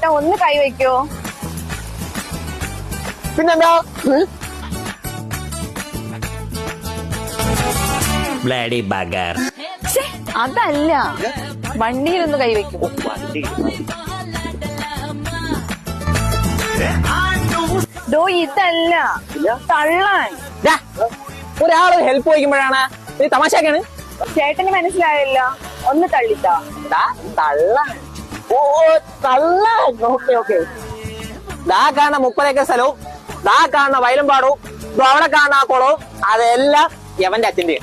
ചേട്ടാ ഒന്ന് കൈവയ്ക്കോ? പിന്നെന്താ? Bloody bugger. അതല്ല, വണ്ടിയിലൊന്ന് കൈവയ്ക്കോ? ഡോ ഇതല്ല, തള്ളാൻ. ഒരാള് ഹെൽപ്പ് ചോദിക്കുമ്പോഴാണ് നീ തമാശക്കാണ്. ചേട്ടന് മനസ്സിലായല്ല, ഒന്ന് തള്ളിത്താ. തള്ളാൻ. ഓ തള്ളാൻ. Okay okay. ദാ കാണുന്ന 30 ഏക്കർ സ്ഥലവും ദാ കാണുന്ന വയലും പാടവും അവിടെ കാണുന്ന ആ കുളവും അതെല്ലാം എവന്റെ അച്ഛന്റെ.